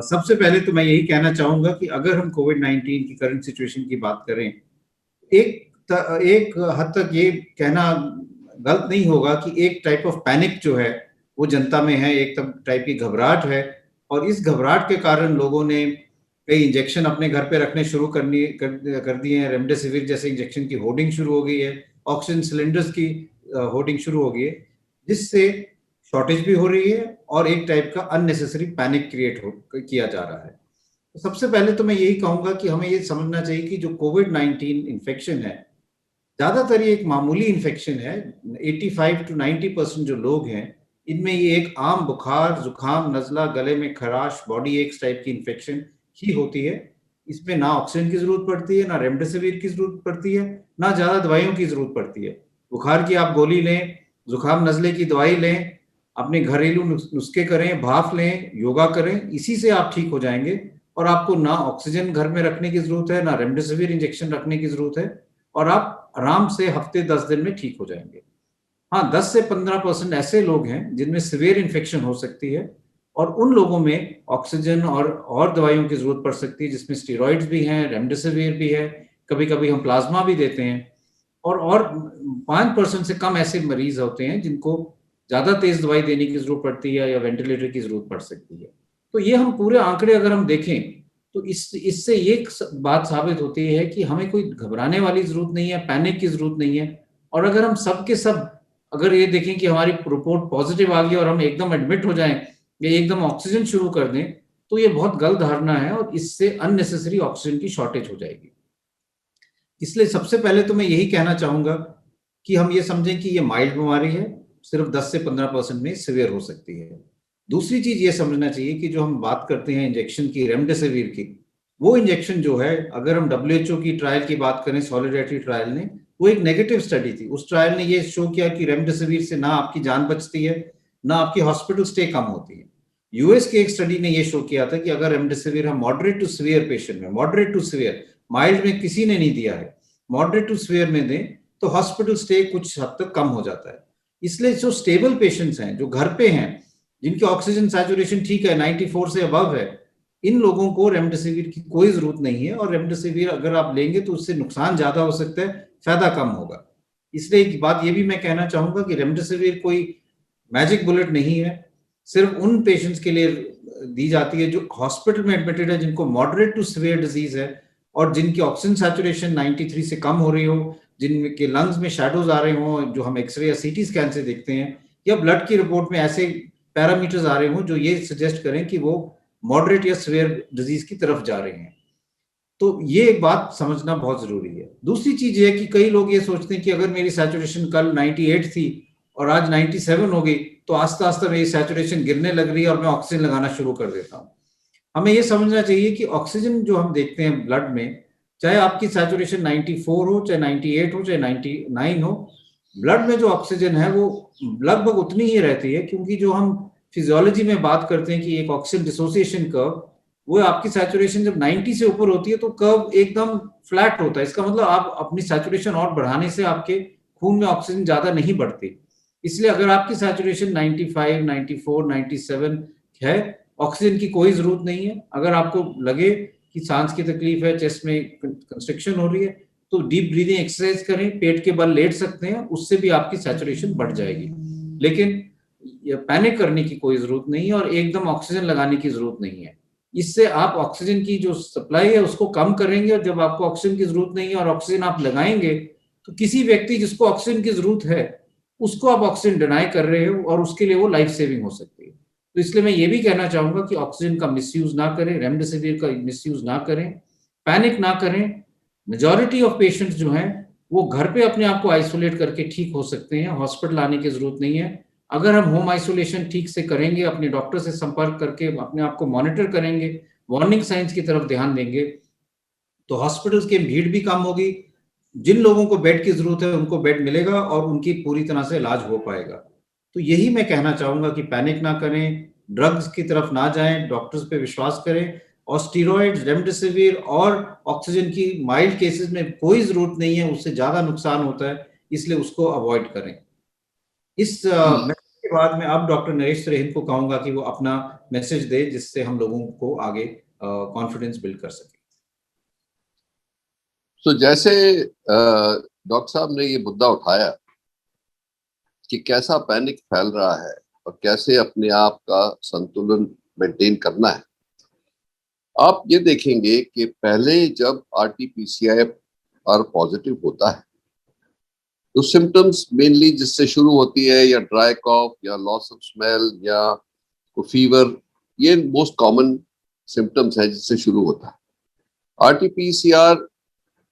सबसे पहले तो मैं यही कहना चाहूंगा कि अगर हम कोविड-19 की करंट सिचुएशन की बात करें, एक हद तक ये कहना गलत नहीं होगा कि एक टाइप ऑफ पैनिक जो है वो जनता में है, एक टाइप की घबराहट है। और इस घबराहट के कारण लोगों ने कई इंजेक्शन अपने घर पे रखने शुरू कर दिए हैं। रेमडेसिविर जैसे इंजेक्शन की होर्डिंग शुरू हो गई है, ऑक्सीजन सिलेंडर्स की होर्डिंग शुरू हो गई है, जिससे शॉर्टेज भी हो रही है और एक टाइप का अननेसेसरी पैनिक किया जा रहा है। तो सबसे पहले तो मैं यही कहूंगा कि हमें ये समझना चाहिए कि जो कोविड-19 इन्फेक्शन है, ज्यादातर ये एक मामूली इन्फेक्शन है। 85 to 90% जो लोग हैं, इनमें ये एक आम बुखार, जुकाम, नजला, गले में खराश, बॉडी एक्स टाइप की इन्फेक्शन ही होती है। इसमें ना ऑक्सीजन की जरूरत पड़ती है, ना रेमडेसिविर की जरूरत पड़ती है, ना ज्यादा दवाइयों की जरूरत पड़ती है। बुखार की आप गोली लें, जुकाम नजले की दवाई लें, अपने घरेलू नुस्खे करें, भाप लें, योगा करें, इसी से आप ठीक हो जाएंगे। और आपको ना ऑक्सीजन घर में रखने की जरूरत है, ना रेमडेसिविर इंजेक्शन रखने की जरूरत है, और आप आराम से हफ्ते 10 दिन में ठीक हो जाएंगे। हाँ, 10 से 15% ऐसे लोग हैं जिनमें सीवियर इन्फेक्शन हो सकती है, और उन लोगों में ऑक्सीजन और दवाइयों की जरूरत पड़ सकती है, जिसमें स्टेरॉइड्स भी हैं, रेमडेसिविर भी है, कभी कभी हम प्लाज्मा भी देते हैं। और 5% से कम ऐसे मरीज होते हैं जिनको ज्यादा तेज दवाई देने की जरूरत पड़ती है या वेंटिलेटर की जरूरत पड़ सकती है। तो ये हम पूरे आंकड़े अगर हम देखें तो इससे ये बात साबित होती है कि हमें कोई घबराने वाली जरूरत नहीं है, पैनिक की जरूरत नहीं है। और अगर हम सब के सब अगर ये देखें कि हमारी रिपोर्ट पॉजिटिव आ गई और हम एकदम एडमिट हो जाएं या एकदम ऑक्सीजन शुरू कर दें, तो ये बहुत गलत धारणा है और इससे अननेसेसरी ऑक्सीजन की शॉर्टेज हो जाएगी। इसलिए सबसे पहले तो मैं यही कहना चाहूंगा कि हम ये समझें कि ये माइल्ड बीमारी है, सिर्फ 10 से 15% में सिवियर हो सकती है। दूसरी चीज ये समझना चाहिए कि जो हम बात करते हैं इंजेक्शन की, रेमडेसिविर की, वो इंजेक्शन जो है, अगर हम WHO की ट्रायल की बात करें, सॉलिडारिटी ट्रायल ने, वो एक नेगेटिव स्टडी थी। उस ट्रायल ने ये शो किया कि रेमडेसिविर से ना आपकी जान बचती है, ना आपकी हॉस्पिटल स्टे कम होती है। यूएस की एक स्टडी ने ये शो किया था कि अगर रेमडेसिविर हम मॉडरेट टू सीवियर पेशेंट में, मॉडरेट टू सीवियर, माइल्ड में किसी ने नहीं दिया है, मॉडरेट टू सीवियर में दें तो हॉस्पिटल स्टे कुछ हद तक कम हो जाता है। इसलिए जो स्टेबल पेशेंट्स हैं, जो घर पे हैं, जिनकी ऑक्सीजन सैचुरेशन ठीक है, 94 से अबव है, इन लोगों को रेमडेसिविर की कोई जरूरत नहीं है। और रेमडेसिविर अगर आप लेंगे तो उससे नुकसान ज्यादा हो सकता है, फायदा कम होगा। इसलिए एक बात ये भी मैं कहना चाहूंगा कि रेमडेसिविर कोई मैजिक बुलेट नहीं है, सिर्फ उन पेशेंट्स के लिए दी जाती है जो हॉस्पिटल में एडमिटेड है, जिनको मॉडरेट टू सीवियर डिजीज है और जिनकी ऑक्सीजन सैचुरेशन 93 से कम हो रही हो, जिनके लंग्स में शैडोज आ रहे हो, जो हम एक्सरे या सीटी स्कैन से देखते हैं, या ब्लड की रिपोर्ट में ऐसे पैरामीटर्स आ रहे हो जो ये सजेस्ट करें कि वो मॉडरेट या सीवियर डिजीज की तरफ जा रहे हैं। तो ये एक बात समझना बहुत जरूरी है। दूसरी चीज ये है कि कई लोग ये सोचते हैं कि अगर मेरी सैचुरेशन कल 98 थी और आज 97 हो गई तो आस्ता आस्ता मेरी सैचुरेशन गिरने लग रही है और मैं ऑक्सीजन लगाना शुरू कर देता हूँ। हमें ये समझना चाहिए कि ऑक्सीजन जो हम देखते हैं ब्लड में, चाहे आपकी सैचुरेशन 94 हो, चाहे 98 हो, चाहे 99 हो, ब्लड में जो ऑक्सीजन है वो लगभग उतनी ही रहती है। क्योंकि जो हम फिजियोलॉजी में बात करते हैं कि एक ऑक्सीजन डिसोसिएशन कर्व, वो आपकी सैचुरेशन जब 90 से ऊपर होती है तो कर्व एकदम फ्लैट होता है। इसका मतलब आप अपनी सैचुरेशन और बढ़ाने से आपके खून में ऑक्सीजन ज्यादा नहीं बढ़ती। इसलिए अगर आपकी सैचुरेशन 95, 94, 97 है, ऑक्सीजन की कोई जरूरत नहीं है। अगर आपको लगे कि सांस की तकलीफ है, चेस्ट में कंस्ट्रिक्शन हो रही है, तो डीप ब्रीदिंग एक्सरसाइज करें, पेट के बल लेट सकते हैं, उससे भी आपकी सैचुरेशन बढ़ जाएगी। लेकिन पैनिक करने की कोई जरूरत नहीं है और एकदम ऑक्सीजन लगाने की जरूरत नहीं है। इससे आप ऑक्सीजन की जो सप्लाई है उसको कम करेंगे, और जब आपको ऑक्सीजन की जरूरत नहीं है और ऑक्सीजन आप लगाएंगे तो किसी व्यक्ति जिसको ऑक्सीजन की जरूरत है उसको आप ऑक्सीजन डिनाई कर रहे हो और उसके लिए वो लाइफ सेविंग हो सकती है। तो इसलिए मैं ये भी कहना चाहूंगा कि ऑक्सीजन का मिसयूज ना करें, रेमडेसिविर का मिसयूज ना करें, पैनिक ना करें। मेजॉरिटी ऑफ पेशेंट्स जो हैं वो घर पे अपने आप को आइसोलेट करके ठीक हो सकते हैं, हॉस्पिटल आने की जरूरत नहीं है। अगर हम होम आइसोलेशन ठीक से करेंगे, अपने डॉक्टर से संपर्क करके अपने आप को मॉनिटर करेंगे, वार्निंग साइंस की तरफ ध्यान देंगे, तो हॉस्पिटल्स की भीड़ भी कम होगी। जिन लोगों को बेड की जरूरत है उनको बेड मिलेगा और उनकी पूरी तरह से इलाज हो पाएगा। तो यही मैं कहना चाहूंगा कि पैनिक ना करें, ड्रग्स की तरफ ना जाएं, डॉक्टर्स पे विश्वास करें, और स्टीरॉइड्स, रेमडेसिविर और ऑक्सीजन की माइल्ड केसेस में कोई जरूरत नहीं है, उससे ज्यादा नुकसान होता है, इसलिए उसको अवॉइड करें। इस मैसेज के बाद मैं अब डॉक्टर नरेश त्रेहिन को कहूंगा कि वो अपना मैसेज दे जिससे हम लोगों को आगे कॉन्फिडेंस बिल्ड कर सके। तो जैसे डॉक्टर साहब ने ये मुद्दा उठाया कि कैसा पैनिक फैल रहा है और कैसे अपने आप का संतुलन मेंटेन करना है, आप ये देखेंगे कि पहले जब आरटीपीसीआर पॉजिटिव होता है तो सिम्टम्स मेनली जिससे शुरू होती है या ड्राई कॉफ या लॉस ऑफ स्मेल या फीवर, ये मोस्ट कॉमन सिम्टम्स है जिससे शुरू होता है। आरटीपीसीआर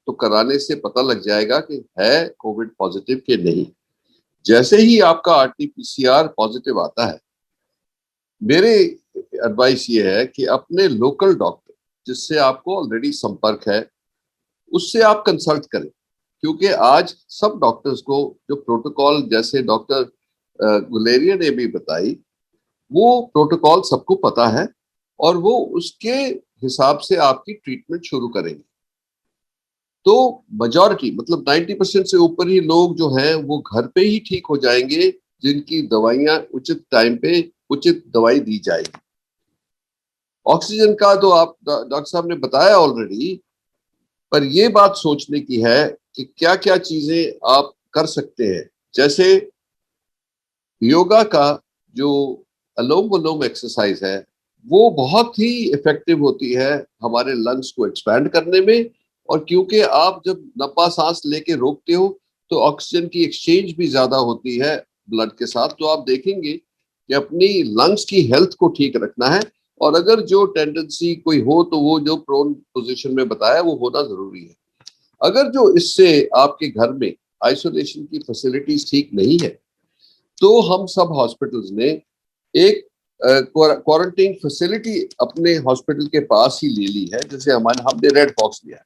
तो कराने से पता लग जाएगा कि है कोविड पॉजिटिव कि नहीं। जैसे ही आपका आरटीपीसीआर पॉजिटिव आता है, मेरे एडवाइस ये है कि अपने लोकल डॉक्टर जिससे आपको ऑलरेडी संपर्क है उससे आप कंसल्ट करें, क्योंकि आज सब डॉक्टर्स को जो प्रोटोकॉल जैसे डॉक्टर गुलेरिया ने भी बताई वो प्रोटोकॉल सबको पता है और वो उसके हिसाब से आपकी ट्रीटमेंट शुरू करेंगे। तो मेजॉरिटी मतलब 90% से ऊपर ही लोग जो हैं वो घर पे ही ठीक हो जाएंगे जिनकी दवाइयां उचित टाइम पे उचित दवाई दी जाएगी। ऑक्सीजन का तो आप डॉक्टर साहब ने बताया ऑलरेडी, पर ये बात सोचने की है कि क्या क्या चीजें आप कर सकते हैं। जैसे योगा का जो अलोम विलोम एक्सरसाइज है वो बहुत ही इफेक्टिव होती है हमारे लंग्स को एक्सपैंड करने में, और क्योंकि आप जब लंबा सांस लेके रोकते हो तो ऑक्सीजन की एक्सचेंज भी ज्यादा होती है ब्लड के साथ। तो आप देखेंगे कि अपनी लंग्स की हेल्थ को ठीक रखना है, और अगर जो टेंडेंसी कोई हो तो वो जो प्रोन पोजीशन में बताया वो होना जरूरी है। अगर जो इससे आपके घर में आइसोलेशन की फैसिलिटीज ठीक नहीं है तो हम सब हॉस्पिटल्स ने एक क्वारंटीन फैसिलिटी अपने हॉस्पिटल के पास ही ले ली है। जैसे हमने रेड फॉक्स लिया है।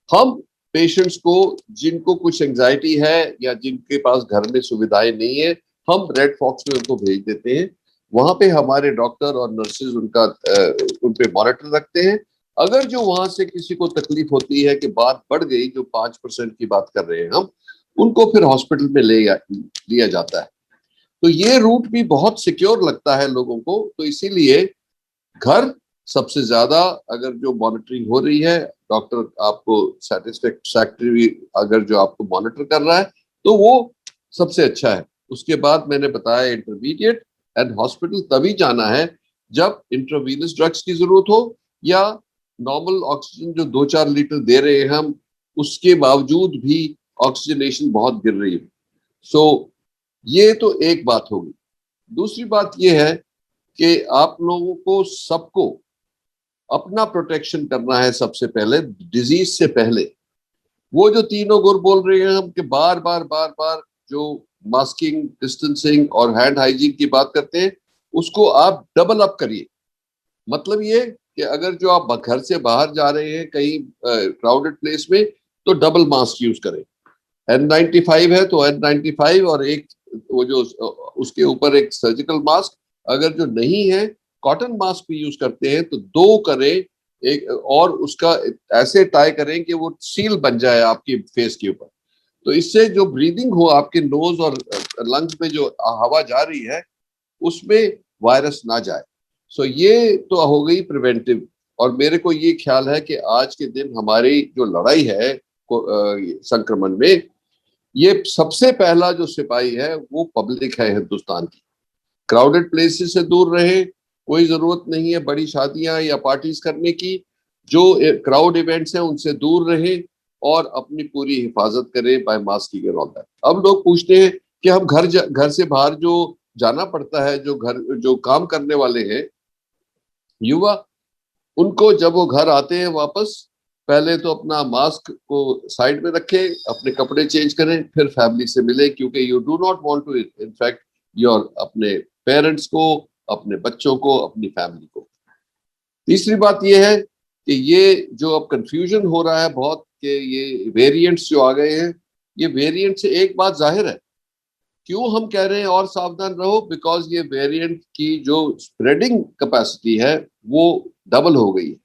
हम पेशेंट्स को जिनको कुछ एंजाइटी है या जिनके पास घर में सुविधाएं नहीं है, हम रेड फॉक्स में उनको भेज देते हैं। वहां पे हमारे डॉक्टर और नर्सेज उन पे मॉनिटर रखते हैं। अगर जो वहां से किसी को तकलीफ होती है कि बात बढ़ गई, जो 5% की बात कर रहे हैं हम, उनको फिर हॉस्पिटल में लिया जाता है। तो ये रूट भी बहुत सिक्योर लगता है लोगों को। तो इसीलिए घर सबसे ज्यादा अगर जो मॉनिटरिंग हो रही है, डॉक्टर आपको सेटिस्फैक्टरी अगर जो आपको मॉनिटर कर रहा है तो वो सबसे अच्छा है। उसके बाद मैंने बताया इंटरमीडिएट एंड हॉस्पिटल तभी जाना है जब इंट्रावीनस ड्रग्स की जरूरत हो या नॉर्मल ऑक्सीजन जो 2-4 लीटर दे रहे हैं हम, उसके बावजूद भी ऑक्सीजनेशन बहुत गिर रही है। सो ये तो एक बात होगी। दूसरी बात ये है कि आप लोगों को सबको अपना प्रोटेक्शन करना है सबसे पहले, डिजीज से पहले। वो जो तीनों गुर बोल रहे हैं हम कि बार बार बार बार जो मास्किंग, डिस्टेंसिंग और हैंड हाइजीन की बात करते हैं, उसको आप डबल अप करिए। मतलब ये कि अगर जो आप घर से बाहर जा रहे हैं कहीं क्राउडेड प्लेस में तो डबल मास्क यूज करें। N95 है तो N95 और एक वो जो उसके ऊपर एक सर्जिकल मास्क। अगर जो नहीं है कॉटन मास्क भी यूज करते हैं तो 2 करें, एक और उसका ऐसे टाई करें कि वो सील बन जाए आपकी फेस के ऊपर। तो इससे जो ब्रीदिंग हो आपके नोज और लंग्स में जो हवा जा रही है उसमें वायरस ना जाए। सो ये तो हो गई प्रिवेंटिव। और मेरे को ये ख्याल है कि आज के दिन हमारी जो लड़ाई है संक्रमण में, ये सबसे पहला जो सिपाही है वो पब्लिक है हिंदुस्तान की। क्राउडेड प्लेसेस से दूर रहे, कोई जरूरत नहीं है बड़ी शादियां या पार्टीज करने की। जो क्राउड इवेंट्स हैं उनसे दूर रहे और अपनी पूरी हिफाजत करें by masking and all that. अब लोग पूछते हैं कि हम घर से बाहर जो जाना पड़ता है, जो काम करने वाले हैं युवा, उनको जब वो घर आते हैं वापस, पहले तो अपना मास्क को साइड में रखें, अपने कपड़े चेंज करें, फिर फैमिली से मिले, क्योंकि you do not want to infect your अपने पेरेंट्स को, अपने बच्चों को, अपनी फैमिली को। तीसरी बात ये है कि ये जो अब कंफ्यूजन हो रहा है बहुत कि ये वेरिएंट्स जो आ गए हैं, ये वेरिएंट से एक बात जाहिर है क्यों हम कह रहे हैं और सावधान रहो, बिकॉज ये वेरिएंट की जो स्प्रेडिंग कैपेसिटी है वो डबल हो गई है।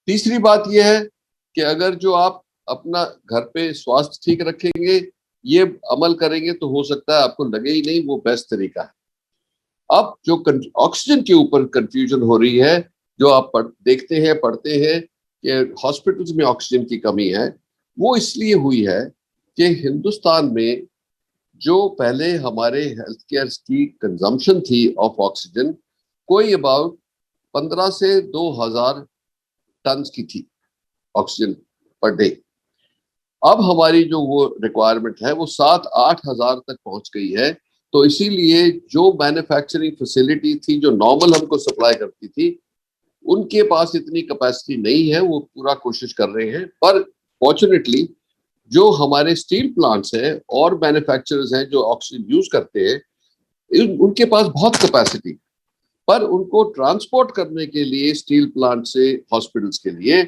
तीसरी बात यह है कि अगर जो आप अपना घर पे स्वास्थ्य ठीक रखेंगे, ये अमल करेंगे, तो हो सकता है आपको लगे ही नहीं, वो बेस्ट तरीका है। अब जो ऑक्सीजन के ऊपर कंफ्यूजन हो रही है, जो आप देखते हैं, पढ़ते हैं कि हॉस्पिटल्स में ऑक्सीजन की कमी है, वो इसलिए हुई है कि हिंदुस्तान में जो पहले हमारे हेल्थ केयर की कंजम्पशन थी ऑफ ऑक्सीजन, कोई अबाउट 15 से 2000 टन की थी ऑक्सीजन पर डे। अब हमारी जो वो रिक्वायरमेंट है वो 7-8 हजार तक पहुंच गई है। तो इसीलिए जो मैन्युफैक्चरिंग फैसिलिटी थी जो नॉर्मल हमको सप्लाई करती थी, उनके पास इतनी कैपेसिटी नहीं है, वो पूरा कोशिश कर रहे हैं। पर फॉर्चुनेटली जो हमारे स्टील प्लांट्स हैं और मैन्युफैक्चरर्स हैं जो ऑक्सीजन यूज करते हैं, उनके पास बहुत कैपेसिटी, पर उनको ट्रांसपोर्ट करने के लिए स्टील प्लांट से हॉस्पिटल्स के लिए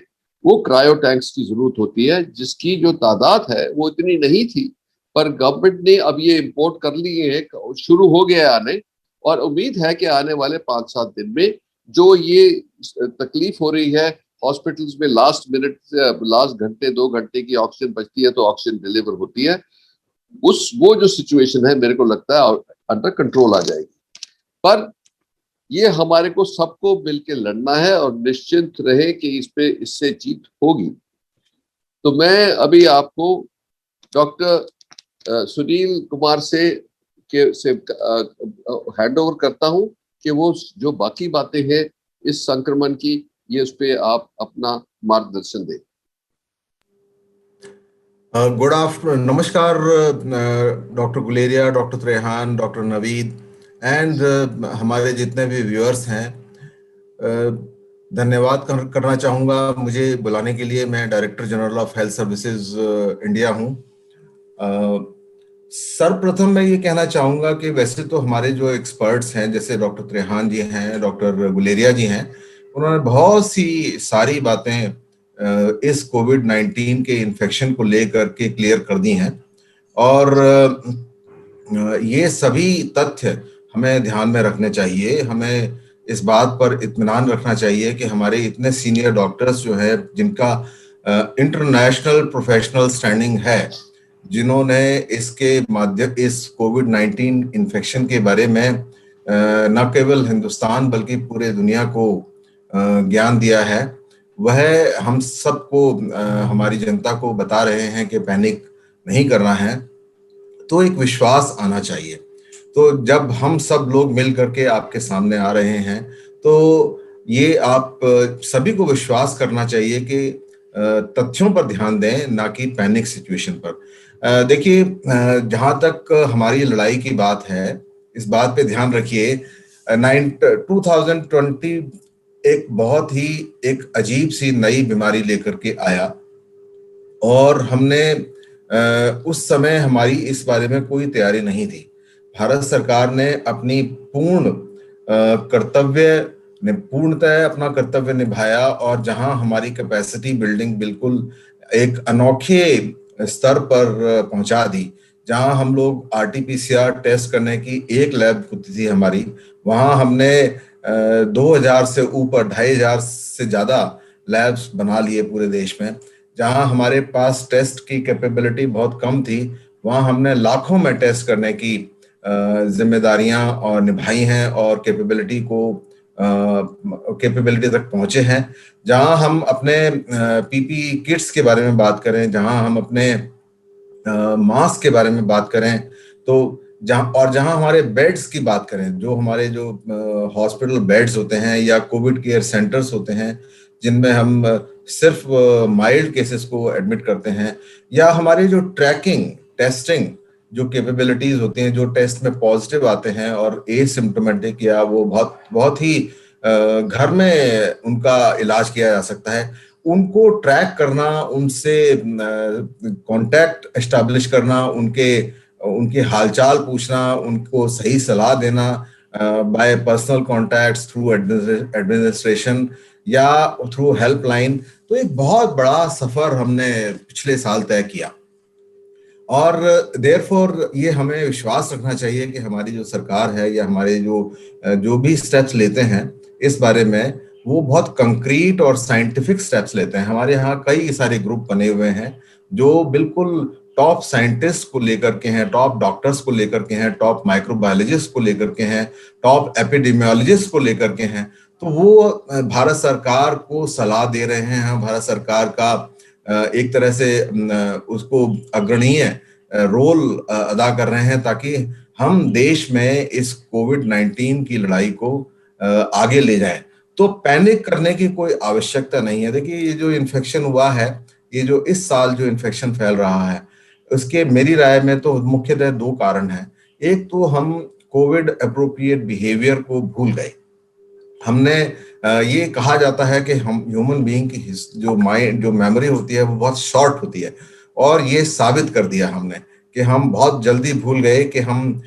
वो क्रायो टैंक्स की जरूरत होती है, जिसकी जो तादाद है वो इतनी नहीं थी। पर गवर्नमेंट ने अब ये इंपोर्ट कर लिए हैं, शुरू हो गया आने, और उम्मीद है कि आने वाले 5-7 दिन में जो ये तकलीफ हो रही है हॉस्पिटल्स में, लास्ट मिनट, लास्ट घंटे 2 घंटे की ऑक्सीजन बचती है तो ऑक्सीजन डिलीवर होती है, वो जो सिचुएशन है मेरे को लगता है अंडर कंट्रोल आ जाएगी। पर ये हमारे को सबको मिलकर लड़ना है और निश्चिंत रहे कि इससे जीत होगी। तो मैं अभी आपको डॉक्टर सुनील कुमार से हैंड ओवर करता हूं कि वो जो बाकी बातें हैं इस संक्रमण की, ये उस पे आप अपना मार्गदर्शन दें। गुड आफ्टरनून, नमस्कार doctor Guleria, doctor Trehan, doctor Naveed and हमारे जितने भी व्यूअर्स हैं, धन्यवाद करना चाहूँगा मुझे बुलाने के लिए। मैं director general of health services India हूँ। सर्वप्रथम मैं ये कहना चाहूँगा कि वैसे तो हमारे जो एक्सपर्ट्स हैं, जैसे डॉक्टर त्रेहान जी हैं, डॉक्टर गुलेरिया जी हैं, उन्होंने बहुत सी सारी बातें इस कोविड-19 के इन्फेक्शन को लेकर के क्लियर कर दी हैं। और ये सभी तथ्य हमें ध्यान में रखने चाहिए। हमें इस बात पर इत्मीनान रखना चाहिए कि हमारे इतने सीनियर डॉक्टर्स जो है, जिनका इंटरनेशनल प्रोफेशनल स्टैंडिंग है, जिन्होंने इस कोविड-19 इन्फेक्शन के बारे में न केवल हिंदुस्तान बल्कि पूरे दुनिया को ज्ञान दिया है, वह हम सबको, हमारी जनता को बता रहे हैं कि पैनिक नहीं करना है। तो एक विश्वास आना चाहिए। तो जब हम सब लोग मिल करके आपके सामने आ रहे हैं, तो ये आप सभी को विश्वास करना चाहिए कि तथ्यों पर ध्यान दें, ना कि पैनिक सिचुएशन पर। देखिए, जहां तक हमारी लड़ाई की बात है, इस बात पे ध्यान रखिए, 2020 एक बहुत ही एक अजीब सी नई बीमारी लेकर के आया, और हमने उस समय हमारी इस बारे में कोई तैयारी नहीं थी। भारत सरकार ने अपनी पूर्णतः अपना कर्तव्य निभाया, और जहां हमारी कैपेसिटी बिल्डिंग बिल्कुल एक अनोखे स्तर पर पहुंचा दी, जहां हम लोग RT-PCR टेस्ट करने की एक लैब होती थी हमारी, वहां हमने 2000 से ऊपर 2500 से ज्यादा लैब्स बना लिए पूरे देश में। जहां हमारे पास टेस्ट की कैपेबिलिटी बहुत कम थी, वहां हमने लाखों में टेस्ट करने की जिम्मेदारियां और निभाई हैं, और कैपेबिलिटी तक पहुंचे हैं। जहां हम अपने PPE किट्स के बारे में बात करें, जहां हम अपने मास्क के बारे में बात करें, तो जहां हमारे बेड्स की बात करें, जो हमारे जो हॉस्पिटल बेड्स होते हैं या कोविड केयर सेंटर्स होते हैं, जिनमें हम सिर्फ माइल्ड केसेस को एडमिट करते हैं, या हमारे जो ट्रैकिंग टेस्टिंग जो कैपेबिलिटीज होती हैं, जो टेस्ट में पॉजिटिव आते हैं और एसिम्प्टोमेटिक, या वो बहुत ही घर में उनका इलाज किया जा सकता है, उनको ट्रैक करना, उनसे कांटेक्ट एस्टैब्लिश करना, उनके हालचाल पूछना, उनको सही सलाह देना bye personal contacts, through administration या थ्रू हेल्पलाइन। तो एक बहुत बड़ा सफर हमने पिछले साल तय किया, और देयरफॉर ये हमें विश्वास रखना चाहिए कि हमारी जो सरकार है, या हमारे जो भी स्टेप्स लेते हैं इस बारे में, वो बहुत कंक्रीट और साइंटिफिक स्टेप्स लेते हैं। हमारे यहाँ कई सारे ग्रुप बने हुए हैं जो बिल्कुल टॉप साइंटिस्ट को लेकर के हैं, टॉप डॉक्टर्स को लेकर के हैं, टॉप माइक्रोबायोलॉजिस्ट को लेकर के हैं, टॉप एपिडेमियोलॉजिस्ट को लेकर के हैं। तो वो भारत सरकार को सलाह दे रहे हैं, भारत सरकार का एक तरह से उसको अग्रणीय रोल अदा कर रहे हैं ताकि हम देश में इस कोविड-19 की लड़ाई को आगे ले जाएं। तो पैनिक करने की कोई आवश्यकता नहीं है। देखिए, ये जो इन्फेक्शन हुआ है, ये जो इस साल जो इन्फेक्शन फैल रहा है, उसके मेरी राय में तो मुख्यतः दो कारण हैं। एक तो हम कोविड अप्रोप्रिएट बिहेवियर को भूल गए। हमने ये कहा जाता है कि हम ह्यूमन बीइंग की जो माइंड जो मेमोरी होती है वो बहुत शॉर्ट होती है, और ये साबित कर दिया हमने कि हम बहुत जल्दी भूल गए कि हम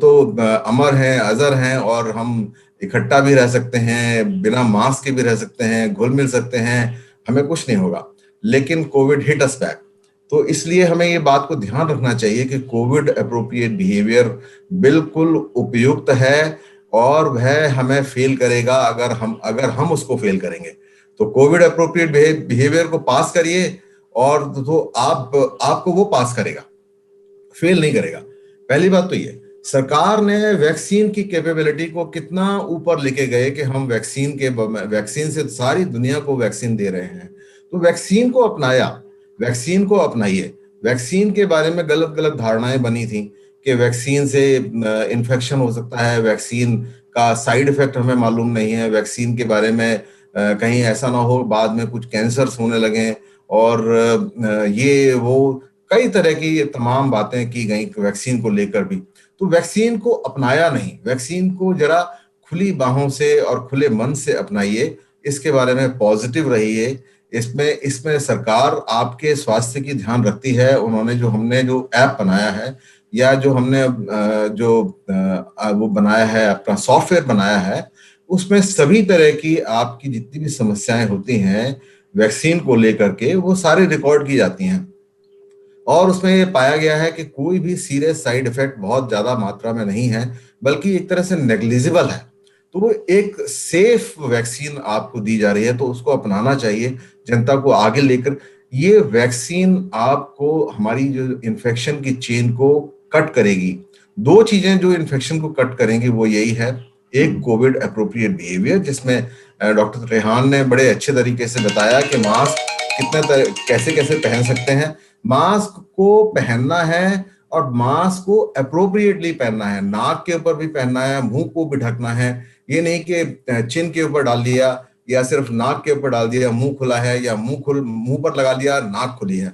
तो अमर हैं, अजर हैं, और हम इकट्ठा भी रह सकते हैं, बिना मास्क के भी रह सकते हैं, घुल मिल सकते हैं, हमें कुछ नहीं होगा। लेकिन कोविड हिट अस बैक। तो इसलिए हमें ये बात को ध्यान रखना चाहिए कि कोविड अप्रोप्रिएट बिहेवियर बिल्कुल उपयुक्त है, और वह हमें फेल करेगा अगर हम उसको फेल करेंगे। तो कोविड अप्रोप्रिएट बिहेवियर को पास करिए, और तो आपको वो पास करेगा, फेल नहीं करेगा। पहली बात तो ये, सरकार ने वैक्सीन की कैपेबिलिटी को कितना ऊपर लेके गए कि हम वैक्सीन से सारी दुनिया को वैक्सीन दे रहे हैं। तो वैक्सीन को अपनाइए। वैक्सीन के बारे में गलत गलत धारणाएं बनी थी कि वैक्सीन से इन्फेक्शन हो सकता है, वैक्सीन का साइड इफेक्ट हमें मालूम नहीं है, वैक्सीन के बारे में कहीं ऐसा ना हो बाद में कुछ कैंसर्स होने लगे, और ये वो कई तरह की तमाम बातें की गई वैक्सीन को लेकर भी। तो वैक्सीन को अपनाया नहीं, वैक्सीन को जरा खुली बाहों से और खुले मन से अपनाइए, इसके बारे में पॉजिटिव रहिए। इसमें सरकार आपके स्वास्थ्य की ध्यान रखती है। हमने जो ऐप बनाया है, या जो हमने वो बनाया है, अपना सॉफ्टवेयर बनाया है, उसमें सभी तरह की आपकी जितनी भी समस्याएं होती हैं वैक्सीन को लेकर के, वो सारी रिकॉर्ड की जाती हैं। और उसमें ये पाया गया है कि कोई भी सीरियस साइड इफेक्ट बहुत ज्यादा मात्रा में नहीं है, बल्कि एक तरह से नेग्लिजिबल है। तो वो एक सेफ वैक्सीन आपको दी जा रही है, तो उसको अपनाना चाहिए जनता को आगे लेकर। ये वैक्सीन आपको हमारी जो इन्फेक्शन की चेन को कट करेगी। दो चीजें जो इन्फेक्शन को कट करेंगी वो यही है, एक कोविड अप्रोप्रिएट बिहेवियर, जिसमें डॉक्टर त्रेहान ने बड़े अच्छे तरीके से बताया कि मास्क कैसे कैसे पहन सकते हैं। मास्क को पहनना है, और मास्क को अप्रोप्रिएटली पहनना है। नाक के ऊपर भी पहनना है, मुंह को भी ढकना है। ये नहीं कि चिन के ऊपर डाल दिया, या सिर्फ नाक के ऊपर डाल दिया, मुंह खुला है, या मुंह पर लगा लिया, नाक खुली है।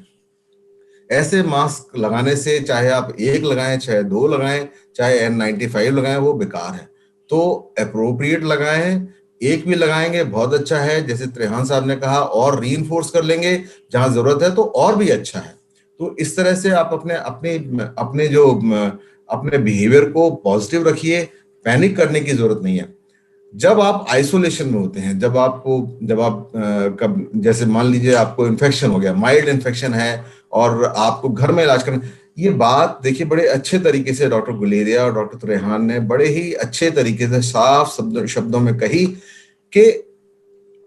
ऐसे मास्क लगाने से, चाहे आप एक लगाएं, चाहे दो लगाएं, चाहे N95 लगाएं, वो बेकार है। तो अप्रोप्रिएट लगाएं। एक भी लगाएंगे बहुत अच्छा है, जैसे त्रेहान साहब ने कहा, और रीइंफोर्स कर लेंगे जहां जरूरत है तो और भी अच्छा है। तो इस तरह से आप अपने बिहेवियर को पॉजिटिव रखिए। पैनिक करने की जरूरत नहीं है। जब आप आइसोलेशन में होते हैं, जैसे मान लीजिए आपको इन्फेक्शन हो गया, माइल्ड इन्फेक्शन है, और आपको घर में इलाज करना, ये बात देखिए बड़े अच्छे तरीके से डॉक्टर गुलेरिया और डॉक्टर त्रेहान ने बड़े ही अच्छे तरीके से साफ शब्दों में कही कि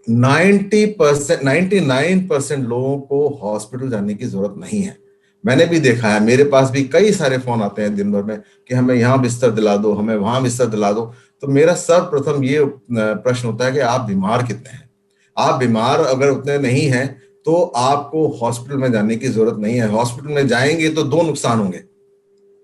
99% लोगों को हॉस्पिटल जाने की जरूरत नहीं है। मैंने भी देखा है, मेरे पास भी कई सारे फोन आते हैं दिन भर में कि हमें यहाँ बिस्तर दिला दो, हमें वहां बिस्तर दिला दो। तो मेरा सर्वप्रथम ये प्रश्न होता है कि आप बीमार कितने हैं। आप बीमार अगर उतने नहीं हैं तो आपको हॉस्पिटल में जाने की जरूरत नहीं है। हॉस्पिटल में जाएंगे तो दो नुकसान होंगे।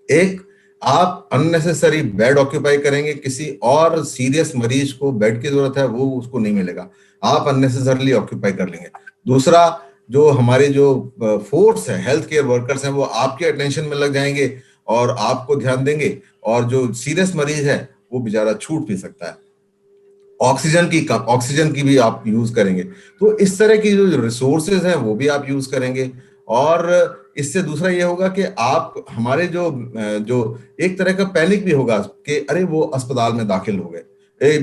एक, आप अननेसेसरी बेड ऑक्यूपाई करेंगे, किसी और सीरियस मरीज को बेड की जरूरत है वो उसको नहीं मिलेगा, आप अननेसेसरली ऑक्यूपाई कर लेंगे। दूसरा, जो हमारे जो फोर्स है, हेल्थ केयर वर्कर्स हैं, वो आपके अटेंशन में लग जाएंगे और आपको ध्यान देंगे, और जो सीरियस मरीज है वो बेचारा छूट भी सकता है। ऑक्सीजन की भी आप यूज करेंगे। तो इस तरह की जो रिसोर्सेज हैं वो भी आप यूज करेंगे। और इससे दूसरा ये होगा कि आप हमारे जो एक तरह का पैनिक भी होगा कि अरे वो अस्पताल में दाखिल हो गए,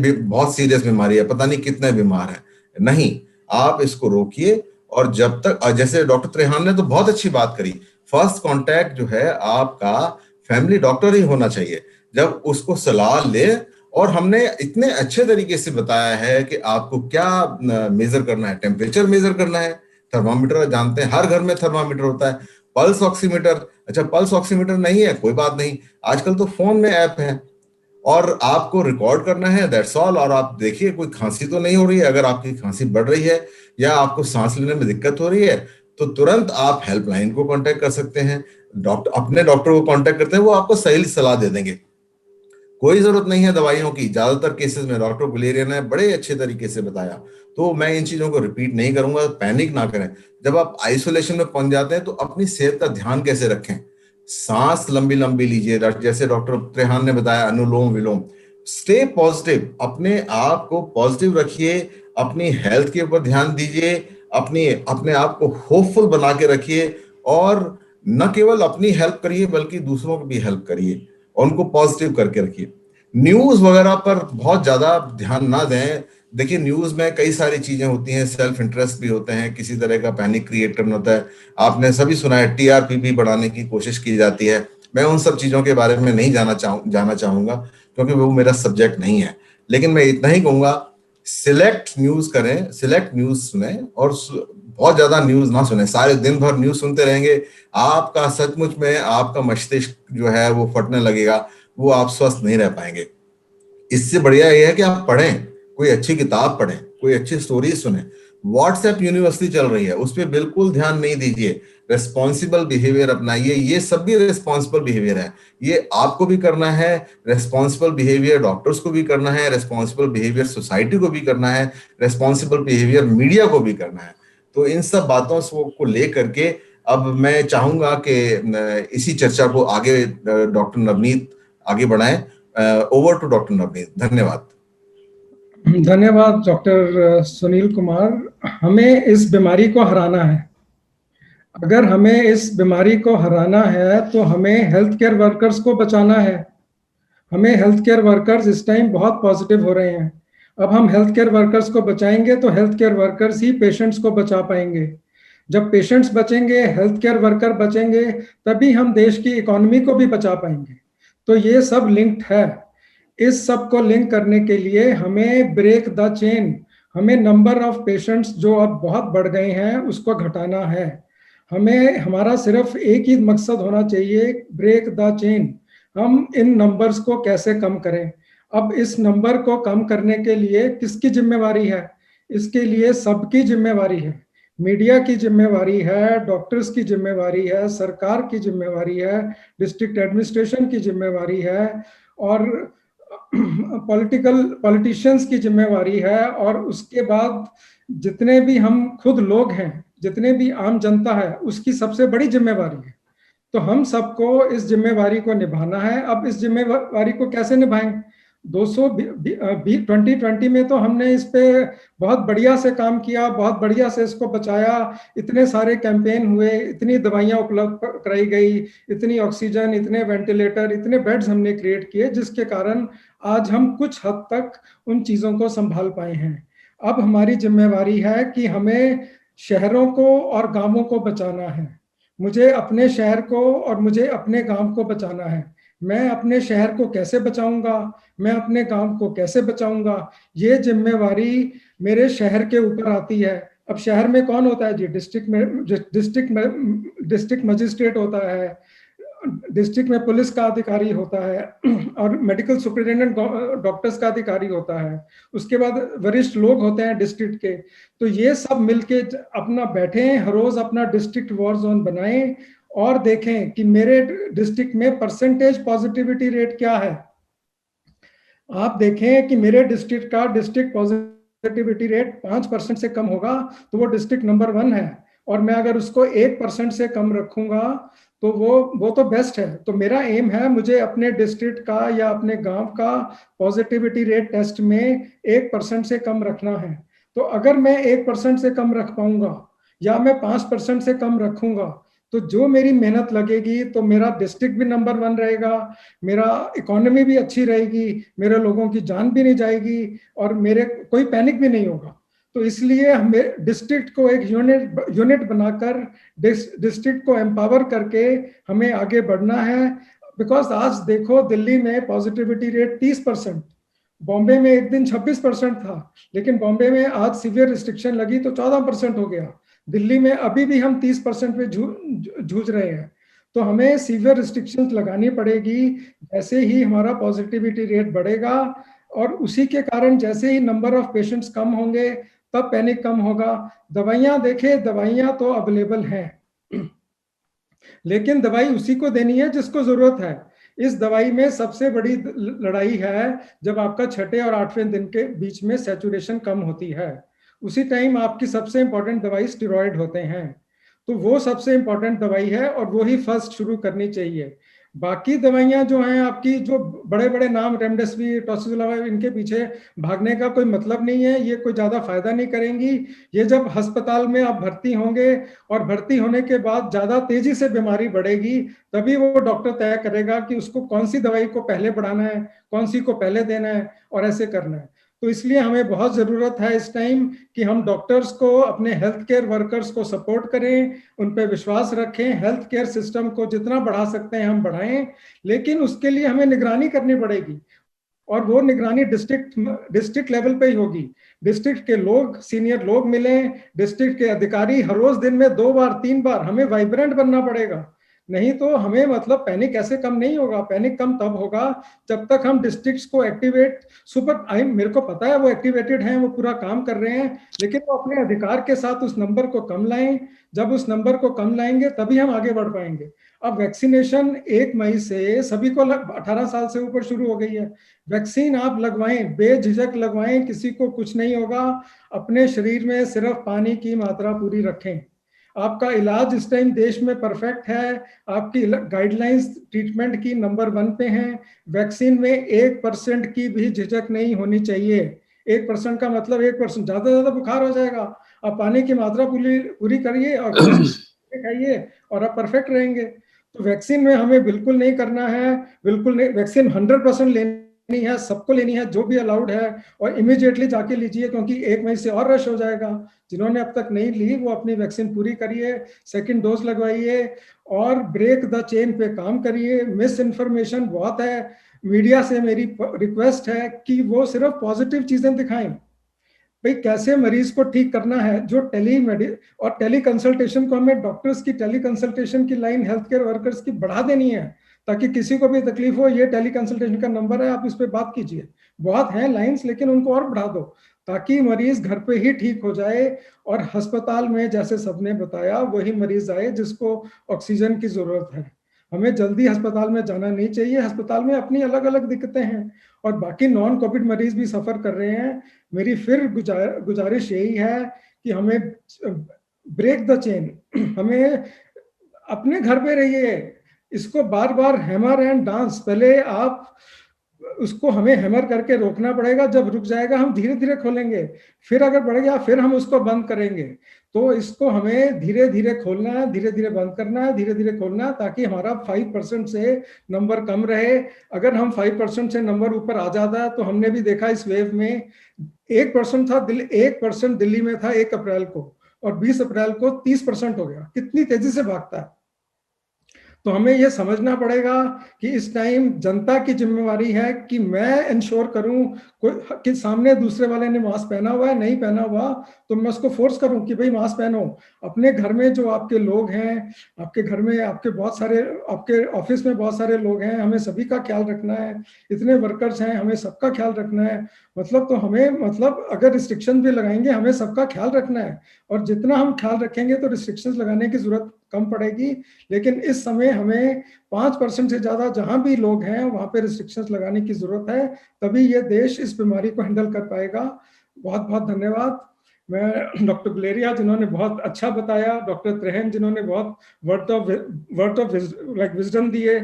बहुत सीरियस बीमारी है, पता नहीं कितने बीमार हैं। नहीं, आप इसको रोकिए। और जब तक, जैसे डॉक्टर त्रेहान ने तो बहुत अच्छी बात करी, फर्स्ट कांटेक्ट जो है आपका फैमिली डॉक्टर ही होना चाहिए। जब उसको सलाह ले, और हमने इतने अच्छे तरीके से बताया है कि आपको क्या मेजर करना है, टेम्परेचर मेजर करना है, थर्मामीटर जानते हैं, हर घर में थर्मामीटर होता है, पल्स ऑक्सीमीटर, अच्छा पल्स ऑक्सीमीटर नहीं है कोई बात नहीं, आजकल तो फोन में ऐप है और आपको रिकॉर्ड करना है, दैट्स ऑल। और आप देखिए कोई खांसी तो नहीं हो रही है, अगर आपकी खांसी बढ़ रही है या आपको सांस लेने में दिक्कत हो रही है तो तुरंत आप हेल्पलाइन को कांटेक्ट कर सकते हैं, अपने डॉक्टर को कांटेक्ट करते हैं, वो आपको सही सलाह दे देंगे। कोई जरूरत नहीं है दवाइयों की, ज्यादातर केसेस में डॉक्टर गुलेरिया ने बड़े अच्छे तरीके से बताया, तो मैं इन चीजों को रिपीट नहीं करूंगा। पैनिक ना करें, जब आप आइसोलेशन में पहुंच जाते हैं तो अपनी सेहत का ध्यान कैसे रखें, सांस लंबी लंबी लीजिए, जैसे डॉक्टर त्रेहान ने बताया अनुलोम विलोम। स्टे पॉजिटिव, अपने आप को पॉजिटिव रखिए, अपनी हेल्थ के ऊपर ध्यान दीजिए, अपने आप को होपफुल बना के रखिए, और न केवल अपनी हेल्प करिए बल्कि दूसरों को भी हेल्प करिए और उनको पॉजिटिव करके रखिए। न्यूज वगैरह पर बहुत ज्यादा ध्यान ना दें। देखिए न्यूज में कई सारी चीजें होती हैं, सेल्फ इंटरेस्ट भी होते हैं, किसी तरह का पैनिक क्रिएट करना होता है। आपने सभी सुना है टीआरपी भी बढ़ाने की कोशिश की जाती है, मैं उन सब चीजों के बारे में नहीं जाना चाहूंगा क्योंकि वो मेरा सब्जेक्ट नहीं है। लेकिन मैं इतना ही कहूंगा, सिलेक्ट न्यूज करें, सिलेक्ट न्यूज सुने और बहुत ज्यादा न्यूज ना सुने। सारे दिन भर न्यूज सुनते रहेंगे, आपका सचमुच में आपका मस्तिष्क जो है वो फटने लगेगा, वो आप स्वस्थ नहीं रह पाएंगे। इससे बढ़िया यह है कि आप पढ़ें, कोई अच्छी किताब पढ़ें, कोई अच्छी स्टोरी सुने। व्हाट्सएप यूनिवर्सिटी चल रही है, उस पर बिल्कुल ध्यान नहीं दीजिए, रेस्पॉन्सिबल बिहेवियर अपनाइए। ये सब भी रेस्पॉन्सिबल बिहेवियर है, ये आपको भी करना है, रेस्पॉन्सिबल बिहेवियर डॉक्टर्स को भी करना है, रेस्पॉन्सिबल बिहेवियर सोसाइटी को भी करना है, रेस्पॉन्सिबल बिहेवियर मीडिया को भी करना है। तो इन सब बातों को लेकर के अब मैं चाहूंगा कि इसी चर्चा को आगे डॉक्टर नवनीत आगे बढ़ाएं। ओवर टू डॉक्टर नवनीत, धन्यवाद। धन्यवाद डॉक्टर सुनील कुमार। हमें इस बीमारी को हराना है। अगर हमें इस बीमारी को हराना है तो हमें हेल्थ केयर वर्कर्स को बचाना है। हमें हेल्थ केयर वर्कर्स इस टाइम बहुत पॉजिटिव हो रहे हैं। अब हम हेल्थ केयर वर्कर्स को बचाएंगे तो हेल्थ केयर वर्कर्स ही पेशेंट्स को बचा पाएंगे। जब पेशेंट्स बचेंगे, हेल्थ केयर वर्कर बचेंगे, तभी हम देश की इकोनॉमी को भी बचा पाएंगे। तो ये सब लिंक्ड है। इस सब को लिंक करने के लिए हमें ब्रेक द चेन, हमें नंबर ऑफ पेशेंट्स जो अब बहुत बढ़ गए हैं उसको घटाना है। हमें हमारा सिर्फ एक ही मकसद होना चाहिए, ब्रेक द चेन। हम इन नंबर्स को कैसे कम करें। अब इस नंबर को कम करने के लिए किसकी जिम्मेवारी है? इसके लिए सबकी जिम्मेवारी है। मीडिया की जिम्मेवारी है, डॉक्टर्स की जिम्मेवारी है, सरकार की जिम्मेवारी है, डिस्ट्रिक्ट एडमिनिस्ट्रेशन की जिम्मेवारी है, और पॉलिटिशियंस की जिम्मेवारी है, और उसके बाद जितने भी हम खुद लोग हैं, जितने भी आम जनता है, उसकी सबसे बड़ी जिम्मेवारी है। तो हम सबको इस जिम्मेवारी को निभाना है। अब इस जिम्मेवारी को कैसे निभाएं? 2020 में तो हमने इस पे बहुत बढ़िया से काम किया, बहुत बढ़िया से इसको बचाया, इतने सारे कैंपेन हुए, इतनी दवाइयां उपलब्ध कराई गई, इतनी ऑक्सीजन, इतने वेंटिलेटर, इतने बेड्स हमने क्रिएट किए, जिसके कारण आज हम कुछ हद तक उन चीज़ों को संभाल पाए हैं। अब हमारी जिम्मेवारी है कि हमें शहरों को और गांवों को बचाना है। मुझे अपने शहर को और मुझे अपने गांव को बचाना है। मैं अपने शहर को कैसे बचाऊंगा, मैं अपने गांव को कैसे बचाऊंगा, ये जिम्मेवारी मेरे शहर के ऊपर आती है। अब शहर में कौन होता है जी? डिस्ट्रिक्ट मजिस्ट्रेट होता है, डिस्ट्रिक्ट में पुलिस का अधिकारी होता है, और मेडिकल सुपरिटेंडेंट डॉक्टर्स का अधिकारी होता है। उसके बाद वरिष्ठ लोग होते हैं डिस्ट्रिक्ट के। तो ये सब मिलके अपना बैठें, हर रोज अपना डिस्ट्रिक्ट वॉर जोन बनाएं और देखें कि मेरे डिस्ट्रिक्ट में परसेंटेज पॉजिटिविटी रेट क्या है। आप देखें कि मेरे डिस्ट्रिक्ट का डिस्ट्रिक्ट पॉजिटिविटी रेट 5% से कम होगा तो वो डिस्ट्रिक्ट नंबर 1 है, और मैं अगर उसको 1% से कम रखूंगा तो वो तो बेस्ट है। तो मेरा एम है, मुझे अपने डिस्ट्रिक्ट का या अपने गांव का पॉजिटिविटी रेट टेस्ट में 1% से कम रखना है। तो अगर मैं 1% से कम रख पाऊंगा या मैं 5% से कम रखूंगा, तो जो मेरी मेहनत लगेगी तो मेरा डिस्ट्रिक्ट भी नंबर 1 रहेगा, मेरा इकोनॉमी भी अच्छी रहेगी, मेरे लोगों की जान भी नहीं जाएगी, और मेरे कोई पैनिक भी नहीं होगा। तो इसलिए हमें डिस्ट्रिक्ट को एक यूनिट बनाकर डिस्ट्रिक्ट को एम्पावर करके हमें आगे बढ़ना है। बिकॉज आज देखो दिल्ली में पॉजिटिविटी रेट 30%, बॉम्बे में एक दिन 26% था, लेकिन बॉम्बे में आज सीवियर रिस्ट्रिक्शन लगी तो 14% हो गया। दिल्ली में अभी भी हम 30% पे जूझ रहे हैं। तो हमें सीवियर रिस्ट्रिक्शंस लगानी पड़ेगी जैसे ही हमारा पॉजिटिविटी रेट बढ़ेगा, और उसी के कारण जैसे ही नंबर ऑफ पेशेंट्स कम होंगे तब पैनिक कम होगा। दवाइयां देखें, दवाइयां तो अवेलेबल हैं, लेकिन दवाई उसी को देनी है जिसको जरूरत है। इस दवाई में सबसे बड़ी लड़ाई है जब आपका 6ठे और 8वें दिन के बीच में सैचुरेशन कम होती है, उसी टाइम आपकी सबसे इंपॉर्टेंट दवाई स्टेरॉइड होते हैं। तो वो सबसे इंपॉर्टेंट दवाई है और वो ही फर्स्ट शुरू करनी चाहिए। बाकी दवाइयां जो हैं आपकी, जो बड़े बड़े नाम रेमडेसिविर, टोसिलोमाब, इनके पीछे भागने का कोई मतलब नहीं है, ये कोई ज्यादा फायदा नहीं करेंगी। ये जब अस्पताल में आप भर्ती होंगे और भर्ती होने के बाद ज्यादा तेजी से बीमारी बढ़ेगी, तभी वो डॉक्टर तय करेगा कि उसको कौन सी दवाई को पहले बढ़ाना है, कौन सी को पहले देना है और ऐसे करना है। तो इसलिए हमें बहुत जरूरत है इस टाइम कि हम डॉक्टर्स को, अपने हेल्थ केयर वर्कर्स को सपोर्ट करें, उन पर विश्वास रखें, हेल्थ केयर सिस्टम को जितना बढ़ा सकते हैं हम बढ़ाएं, लेकिन उसके लिए हमें निगरानी करनी पड़ेगी। और वो निगरानी डिस्ट्रिक्ट लेवल पे ही होगी। डिस्ट्रिक्ट के लोग, सीनियर लोग मिलें, डिस्ट्रिक्ट के अधिकारी हर रोज दिन में 2 बार 3 बार, हमें वाइब्रेंट बनना पड़ेगा। नहीं तो हमें मतलब पैनिक ऐसे कम नहीं होगा। पैनिक कम तब होगा जब तक हम डिस्ट्रिक्ट्स को एक्टिवेट, मेरे को पता है वो एक्टिवेटेड हैं, वो पूरा काम कर रहे हैं, लेकिन वो अपने अधिकार के साथ उस नंबर को कम लाएं। जब उस नंबर को कम लाएंगे तभी हम आगे बढ़ पाएंगे। अब वैक्सीनेशन 1 मई से सभी को 18 साल से ऊपर शुरू हो गई है। वैक्सीन आप लगवाएं, बेझिझक लगवाएं, किसी को कुछ नहीं होगा। अपने शरीर में सिर्फ पानी की मात्रा पूरी रखें। आपका इलाज इस टाइम देश में परफेक्ट है, आपकी गाइडलाइंस ट्रीटमेंट की नंबर 1 पे हैं। वैक्सीन में 1% की भी झिझक नहीं होनी चाहिए। 1% का मतलब 1%, ज्यादा ज्यादा बुखार हो जाएगा। आप पानी की मात्रा पूरी करिए और खाइए और आप परफेक्ट रहेंगे। तो वैक्सीन में हमें बिल्कुल नहीं करना है, बिल्कुल नहीं। वैक्सीन 100% लेनी है, सबको लेनी है, जो भी अलाउड है, और इमीडिएटली जाके लीजिए, क्योंकि 1 मई से और रश हो जाएगा। जिन्होंने अब तक नहीं ली वो अपनी वैक्सीन पूरी करिए, सेकंड डोज लगवाइए और ब्रेक द चेन पे काम करिए। मिस इन्फॉर्मेशन बहुत है। मीडिया से मेरी रिक्वेस्ट है कि वो सिर्फ पॉजिटिव चीजें दिखाएं। भाई कैसे मरीज को ठीक करना है। जो और टेली कंसल्टेशन को, हमें डॉक्टर्स की टेली कंसल्टेशन की लाइन हेल्थ केयर वर्कर्स की बढ़ा देनी है, ताकि किसी को भी तकलीफ हो, ये टेली कंसल्टेशन का नंबर है, आप इस पे बात कीजिए। बहुत हैं लाइंस, लेकिन उनको और बढ़ा दो ताकि मरीज घर पे ही ठीक हो जाए और अस्पताल में, जैसे सबने बताया, वही मरीज आए जिसको ऑक्सीजन की जरूरत है। हमें जल्दी अस्पताल में जाना नहीं चाहिए। अस्पताल में अपनी अलग अलग दिक्कतें हैं और बाकी नॉन कोविड मरीज भी सफर कर रहे हैं। मेरी फिर गुजारिश यही है कि हमें ब्रेक द चेन। हमें अपने घर पे रहिए। इसको बार बार हैमर एंड डांस, पहले आप उसको हमें हैमर करके रोकना पड़ेगा। जब रुक जाएगा हम धीरे धीरे खोलेंगे, फिर अगर बढ़ गया फिर हम उसको बंद करेंगे। तो इसको हमें धीरे धीरे खोलना है, धीरे धीरे बंद करना है, धीरे धीरे खोलना है, ताकि हमारा 5% से नंबर कम रहे। अगर हम 5% से नंबर ऊपर आ जाता है तो हमने भी देखा इस वेव में 1% था, 1% दिल्ली में था 1 अप्रैल को, और 20 अप्रैल को 30% हो गया। कितनी तेजी से भागता है। तो हमें यह समझना पड़ेगा कि इस टाइम जनता की जिम्मेवारी है कि मैं इंश्योर करूं कि सामने दूसरे वाले ने मास्क पहना हुआ है, नहीं पहना हुआ तो मैं उसको फोर्स करूं कि भाई मास्क पहनो। अपने घर में जो आपके लोग हैं, आपके घर में आपके बहुत सारे, आपके ऑफिस में बहुत सारे लोग हैं, हमें सभी का ख्याल रखना है। इतने वर्कर्स हैं, हमें सबका ख्याल रखना है। मतलब तो हमें, मतलब अगर रिस्ट्रिक्शन भी लगाएंगे हमें सबका ख्याल रखना है, और जितना हम ख्याल रखेंगे तो रिस्ट्रिक्शंस लगाने की जरूरत कम पड़ेगी। लेकिन इस समय हमें 5% से ज्यादा जहां भी लोग हैं वहां पे रिस्ट्रिक्शंस लगाने की जरूरत है, तभी ये देश इस बीमारी को हैंडल कर पाएगा। बहुत बहुत धन्यवाद। मैं डॉक्टर गुलेरिया जिन्होंने बहुत अच्छा बताया, डॉक्टर त्रेहन जिन्होंने बहुत वर्ड ऑफ विजडम दिए,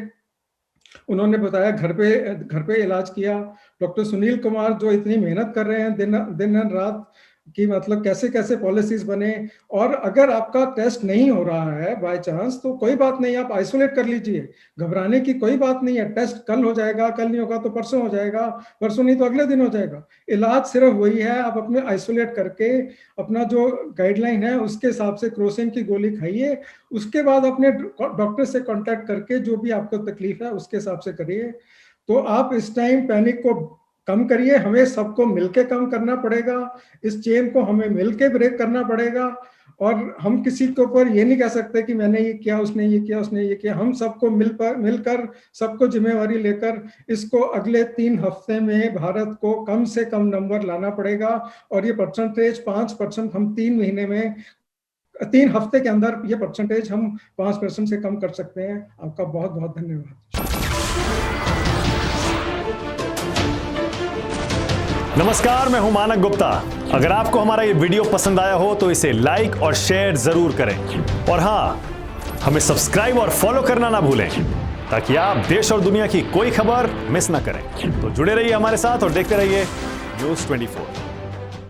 उन्होंने बताया घर पे इलाज किया, डॉक्टर सुनील कुमार जो इतनी मेहनत कर रहे हैं दिन रात कि मतलब कैसे कैसे पॉलिसीज बने। और अगर आपका टेस्ट नहीं हो रहा है बाय चांस तो कोई बात नहीं, आप आइसोलेट कर लीजिए, घबराने की कोई बात नहीं है। टेस्ट कल हो जाएगा, कल नहीं होगा तो परसों हो जाएगा, परसों नहीं तो अगले दिन हो जाएगा। इलाज सिर्फ वही है, आप अपने आइसोलेट करके अपना जो गाइडलाइन है उसके हिसाब से क्रोसिन की गोली खाइए। उसके बाद अपने डॉक्टर से कॉन्टैक्ट करके जो भी आपको तकलीफ है उसके हिसाब से करिए। तो आप इस टाइम पैनिक को कम करिए, हमें सबको मिलके कम करना पड़ेगा। इस चेन को हमें मिलके ब्रेक करना पड़ेगा। और हम किसी के ऊपर ये नहीं कह सकते कि मैंने ये किया, उसने ये किया, उसने ये किया। हम सबको मिलकर सबको जिम्मेवारी लेकर इसको अगले 3 हफ्ते में भारत को कम से कम नंबर लाना पड़ेगा। और ये परसेंटेज 5% हम 3 हफ्ते के अंदर ये परसेंटेज हम 5% से कम कर सकते हैं। आपका बहुत बहुत धन्यवाद। नमस्कार, मैं हूं मानक गुप्ता। अगर आपको हमारा ये वीडियो पसंद आया हो तो इसे लाइक और शेयर जरूर करें, और हाँ, हमें सब्सक्राइब और फॉलो करना ना भूलें ताकि आप देश और दुनिया की कोई खबर मिस ना करें। तो जुड़े रहिए हमारे साथ और देखते रहिए न्यूज़ 24।